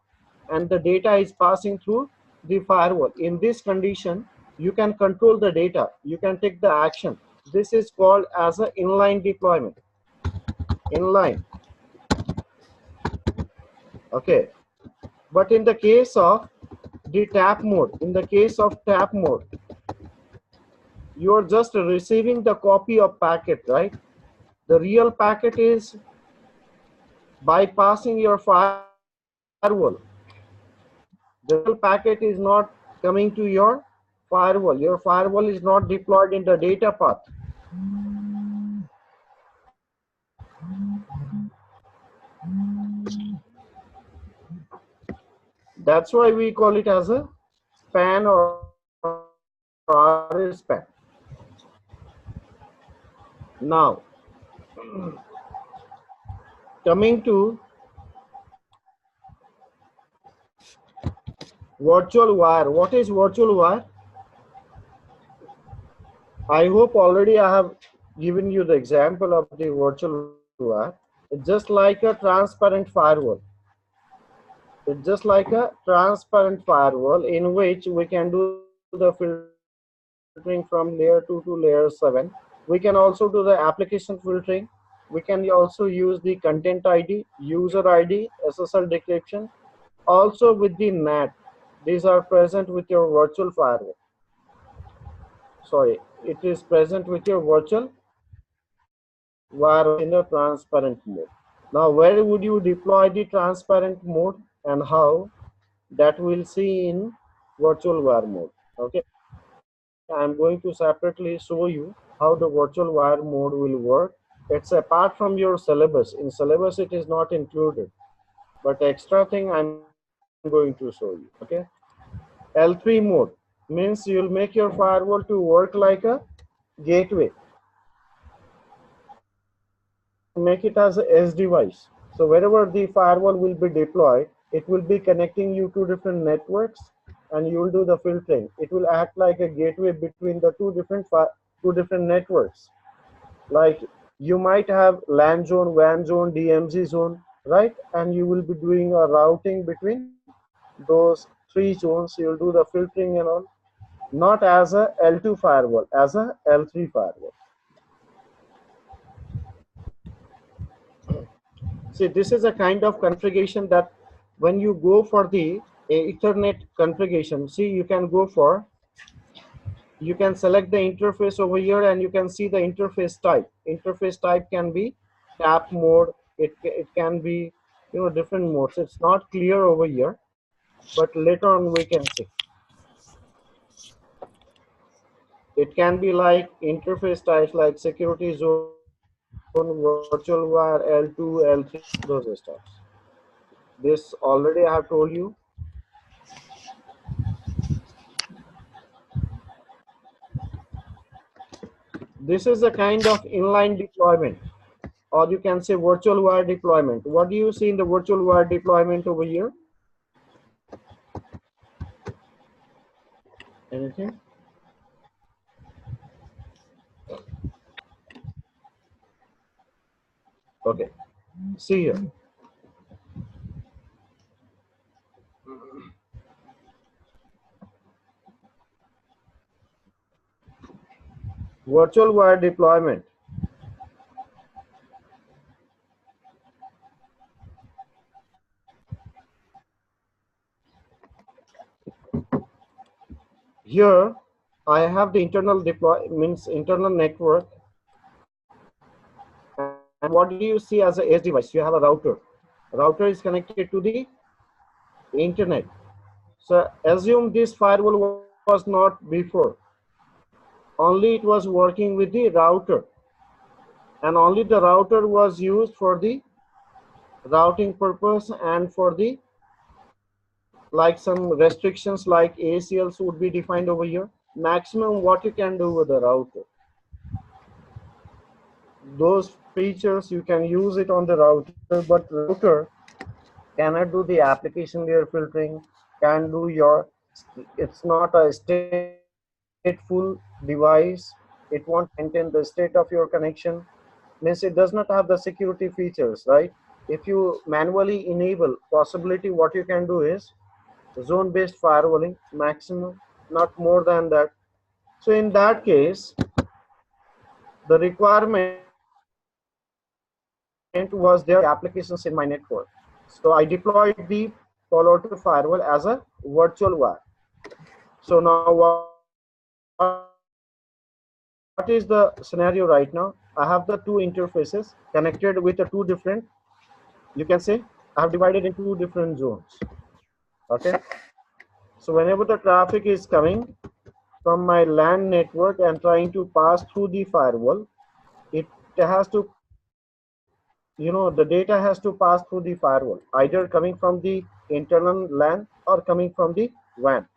and the data is passing through the firewall. In this condition, you can control the data. You can take the action. This is called as an inline deployment. Inline. Okay. But in the case of the tap mode, you are just receiving the copy of packet, right? The real packet is bypassing your firewall. The real packet is not coming to your firewall. Your firewall is not deployed in the data path. That's why we call it as a span or RS span. Now, coming to virtual wire. What is virtual wire? I hope already I have given you the example of the virtual wire. It's just like a transparent firewall. It's just like a transparent firewall in which we can do the filtering from layer 2 to layer 7. We can also do the application filtering. We can also use the content ID, user ID, SSL decryption. Also with the NAT. These are present with your virtual firewall. Sorry, it is present with your virtual wireless in a transparent mode. Now, where would you deploy the transparent mode and how? That we'll see in virtual wire mode. Okay, I'm going to separately show you how the virtual wire mode will work. It's apart from your syllabus. In syllabus, it is not included, but extra thing I'm going to show you. Okay, L3 mode means you'll make your firewall to work like a gateway. You make it as a S device. So wherever the firewall will be deployed, it will be connecting you to different networks, and you will do the filtering. It will act like a gateway between the two different networks. Like you might have LAN zone, WAN zone, DMZ zone, right? And you will be doing a routing between those three zones. You'll do the filtering and all. Not as a L2 firewall, as a L3 firewall. See, this is a kind of configuration that when you go for the Ethernet configuration, see, you can select the interface over here and you can see the interface type. Interface type can be tap mode, it can be, different modes. It's not clear over here, but later on we can see. It can be like interface types like security zone, virtual wire, L2, L3, those stuffs. This already I have told you. This is a kind of inline deployment, or you can say virtual wire deployment. What do you see in the virtual wire deployment over here? Anything? Okay, see here. Virtual wire deployment. Here, I have the internal means internal network. And what do you see as a edge device? You have a router. Router is connected to the internet. So assume this firewall was not before. Only it was working with the router. And only the router was used for the routing purpose and for the like some restrictions like ACLs would be defined over here. Maximum what you can do with the router. those features you can use it on the router, but router cannot do the application layer filtering, can do your, it's not a stateful device, it won't maintain the state of your connection, means it does not have the security features, right? If you manually enable possibility, what you can do is zone based firewalling maximum, not more than that. So in that case, the requirement was there to deploy the applications in my network. So I deployed the Palo Alto firewall as a virtual WAR. So now what is the scenario right now? I have the two interfaces connected with the two different, you can say, I have divided into two different zones. Okay. So whenever the traffic is coming from my LAN network and trying to pass through the firewall, it has to, the data has to pass through the firewall, either coming from the internal LAN or coming from the WAN.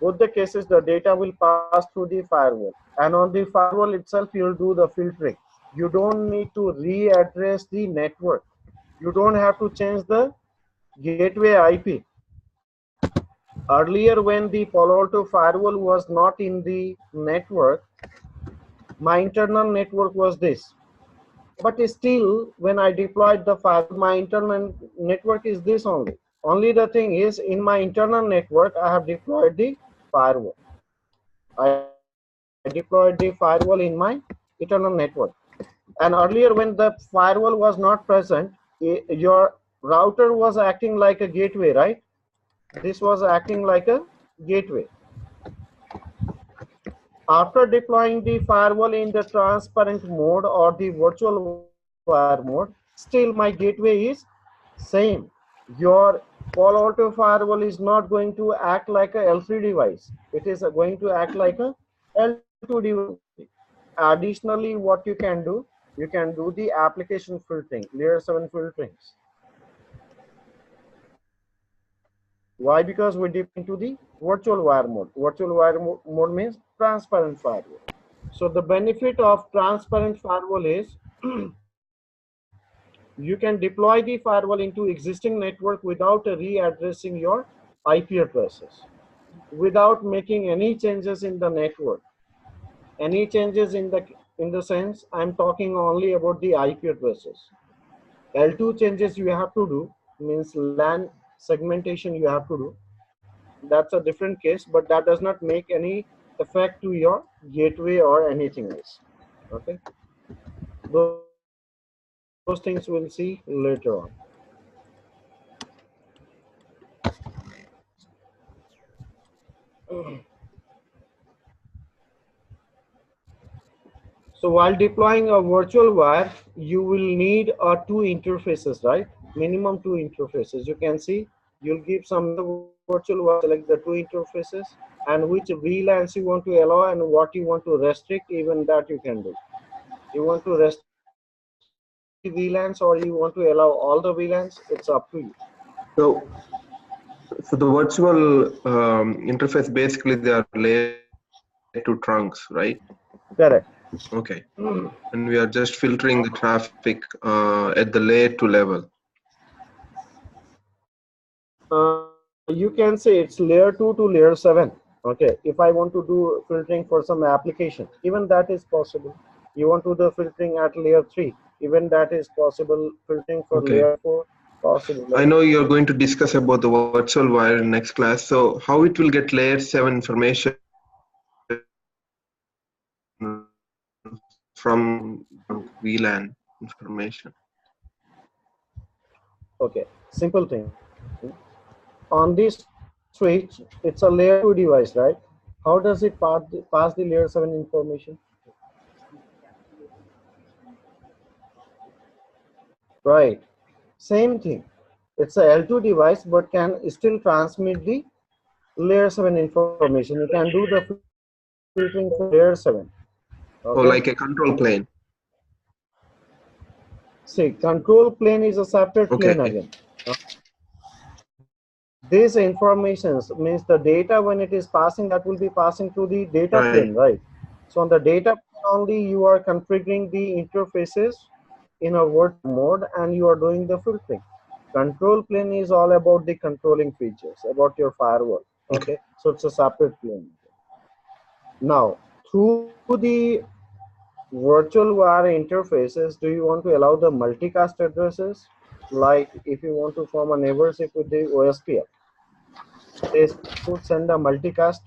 Both the cases, the data will pass through the firewall, and on the firewall itself you'll do the filtering. You don't need to readdress the network, you don't have to change the gateway IP. Earlier, when the Palo Alto firewall was not in the network, my internal network was this. But still, when I deployed the firewall, my internal network is this only. Only the thing is, in my internal network, I have deployed the firewall. I deployed the firewall in my internal network. And earlier, when the firewall was not present, your router was acting like a gateway, right? This was acting like a gateway. After deploying the firewall in the transparent mode or the virtual wire mode, still my gateway is same. Your Palo Alto firewall is not going to act like a L3 device. It is going to act like a L2 device only. Additionally, what you can do the application filtering, layer 7 filterings. Why? Because we dip into the virtual wire mode. Virtual wire mode means transparent firewall. So the benefit of transparent firewall is you can deploy the firewall into existing network without readdressing your IP addresses, without making any changes in the network. Any changes in the sense I'm talking only about the IP addresses. L2 changes you have to do, means LAN segmentation you have to do. That's a different case, but that does not make any effect to your gateway or anything else. Okay, those things we'll see later on. So while deploying a virtual wire, you will need two interfaces, right? Minimum two interfaces. You can see you'll give some in the virtual wire, select the two interfaces, and which VLANs you want to allow and what you want to restrict, even that you can do. You want to restrict the VLANs or you want to allow all the VLANs, it's up to you. So, so the virtual interface, basically they are layer 2 trunks, right? Correct. Okay. And we are just filtering the traffic at the layer 2 level. You can say it's layer 2 to layer 7. Okay, if I want to do filtering for some application, even that is possible. You want to do the filtering at layer 3, even that is possible. Filtering for Okay. layer 4, possible. I know you're going to discuss about the virtual wire in next class. So how it will get layer 7 information from VLAN information? Okay, simple thing. On this switch, it's a layer 2 device, right? How does it pass the layer 7 information? Right. Same thing. It's a L2 device, but can still transmit the layer 7 information. You can do the filtering for layer 7. Okay. Or like a control plane? See, control plane is a separate plane Okay. again. This information means the data when it is passing, that will be passing through the data plane, right? So on the data only you are configuring the interfaces in a virtual mode and you are doing the filtering. Control plane is all about the controlling features, about your firewall. Okay. Okay, so it's a separate plane. Now, through the virtual wire interfaces, do you want to allow the multicast addresses? Like if you want to form a neighborship with the OSPF, they should send a multicast.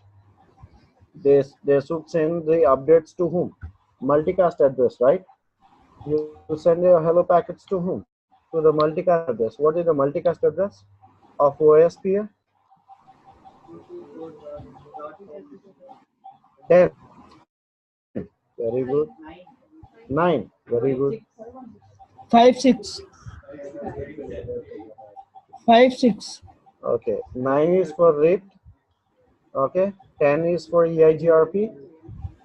They should send the updates to whom? Multicast address, right? You send your hello packets to whom? To the multicast address. What is the multicast address of OSPF? 10. Very good. 9. Very good. 5 6 5 6. Okay. 9 is for RIP. Okay. 10 is for EIGRP.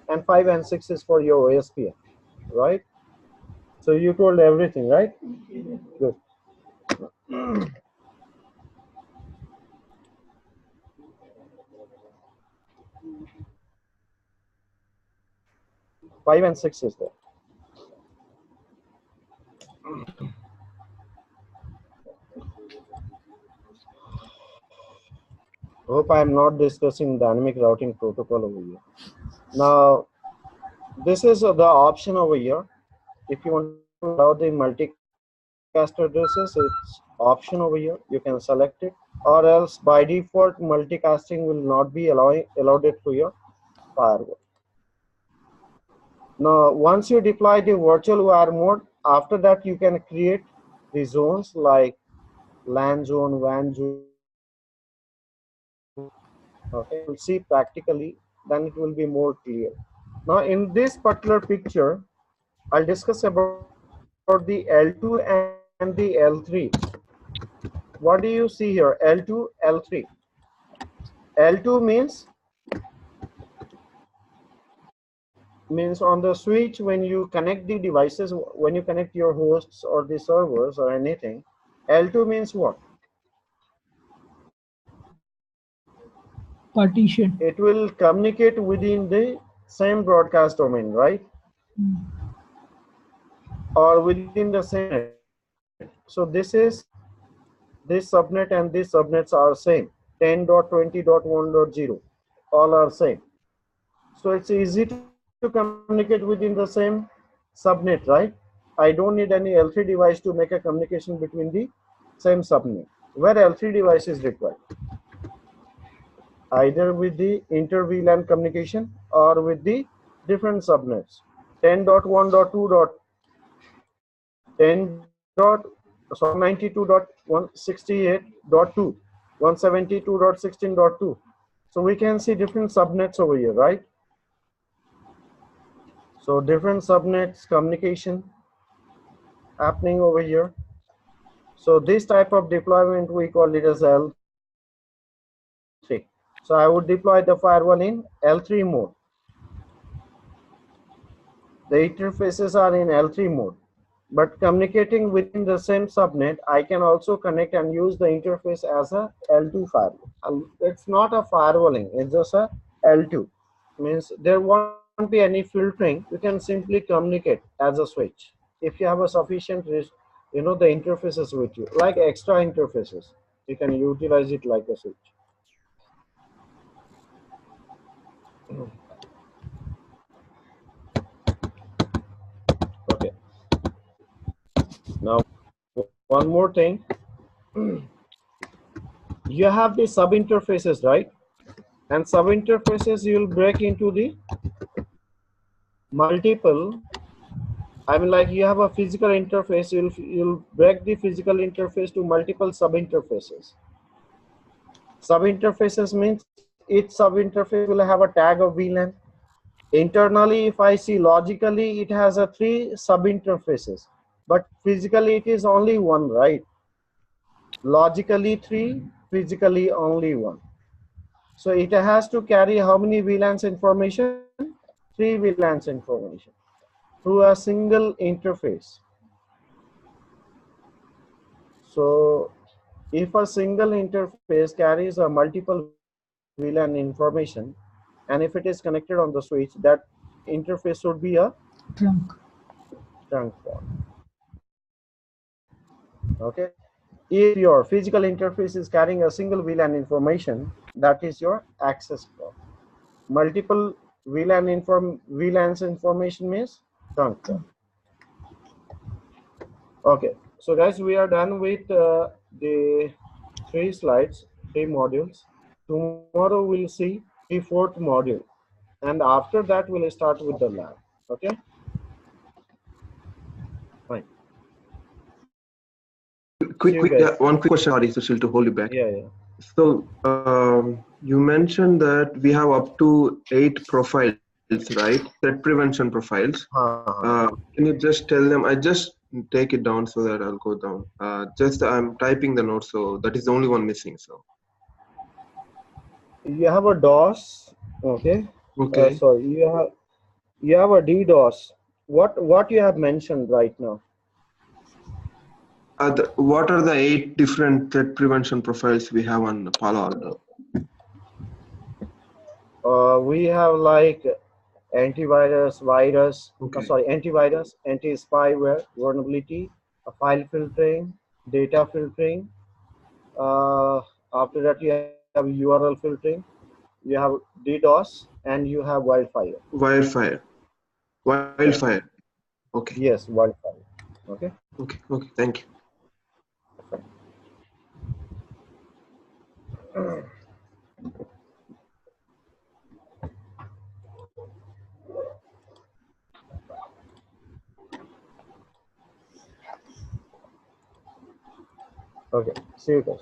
And 5 and 6 is for your OSPF. Right? So you told everything, right? Good. 5 and 6 is there. Hope I am not discussing dynamic routing protocol over here. Now, this is the option over here. If you want to allow the multicast addresses, it's option over here. You can select it, or else by default multicasting will not be allowed it to your firewall. Now, once you deploy the virtual wire mode, after that you can create the zones like LAN zone, WAN zone. Okay, we'll see practically, then it will be more clear. Now, in this particular picture, I'll discuss about the L2 and the L3. What do you see here? L2, L3. L2 means on the switch when you connect the devices, when you connect your hosts or the servers or anything. L2 means what? Partition. It will communicate within the same broadcast domain, right? Or within the same subnet. So this subnet and these subnets are same. 10.20.1.0 all are same. So it's easy to communicate within the same subnet, right? I don't need any L3 device to make a communication between the same subnet. Where L3 device is required, either with the inter-VLAN communication or with the different subnets. 192.168.2, 172.16.2. So we can see different subnets over here, right? So different subnets communication happening over here. So this type of deployment we call it as L3. So I would deploy the firewall in L3 mode. The interfaces are in L3 mode. But communicating within the same subnet, I can also connect and use the interface as a L2 firewall. It's not a firewalling, it's just a L2. Means there won't be any filtering. You can simply communicate as a switch. If you have a sufficient, the interfaces with you, like extra interfaces, you can utilize it like a switch. Okay. Now, one more thing. You have the sub interfaces, right? And sub interfaces you'll break into the multiple. I mean, like you have a physical interface, you'll break the physical interface to multiple sub interfaces. Sub interfaces means each sub interface will have a tag of VLAN. Internally, if I see logically, it has a 3 sub interfaces, but physically it is only one, right? Logically 3, physically only one. So it has to carry how many VLANs information? 3 VLANs information through a single interface. So if a single interface carries a multiple VLAN information, and if it is connected on the switch, that interface should be a Trunk. trunk form. Okay. If your physical interface is carrying a single VLAN information, that is your access form. Multiple VLANs information means trunk form. Okay. So guys, we are done with the 3 slides, 3 modules. Tomorrow we'll see the 4th module, and after that we'll start with the lab. Okay. Fine. See you guys. One quick question, sorry, Sushil, to hold you back. Yeah, yeah. So you mentioned that we have up to 8 profiles, right? Threat prevention profiles. Can you just tell them? I just take it down so that I'll go down. Just I'm typing the note, so that is the only one missing. So You have a DOS. Okay. okay. Sorry, you have a DDoS. What you have mentioned right now? What are the 8 different threat prevention profiles we have on Palo Alto? We have like antivirus, virus, Okay. antivirus, anti-spyware, vulnerability, file filtering, data filtering. After that, you have URL filtering, you have DDoS, and you have wildfire. Wildfire. Okay. Yes, wildfire. Okay. Okay. Okay. Thank you. Okay. See you guys.